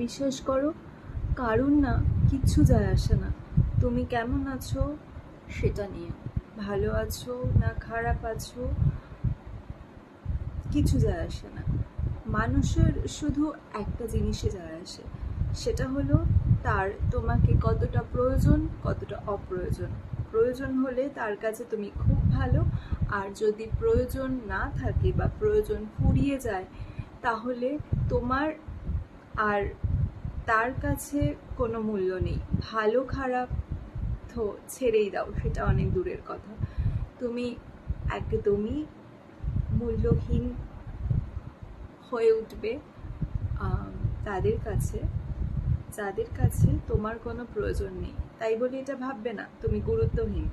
বিশ্বাস করো, কারুর না কিচ্ছু যায় আসে না তুমি কেমন আছো সেটা নিয়ে। ভালো আছো না খারাপ আছো কিছু যায় আসে না। মানুষের শুধু একটা জিনিসে যায় আসে, সেটা হলো তার তোমাকে কতটা প্রয়োজন কতটা অপ্রয়োজন। প্রয়োজন হলে তার কাছে তুমি খুব ভালো, আর যদি প্রয়োজন না থাকে বা প্রয়োজন ফুরিয়ে যায় তাহলে তোমার আর তার কাছে কোনো মূল্য নেই। ভালো খারাপ তো ছেড়েই দাও, সেটা অনেক দূরের কথা। তুমি একদমই মূল্যহীন হয়ে উঠবে তাদের কাছে যাদের কাছে তোমার কোনো প্রয়োজন নেই। তাই বলে এটা ভাববে না তুমি গুরুত্বহীন।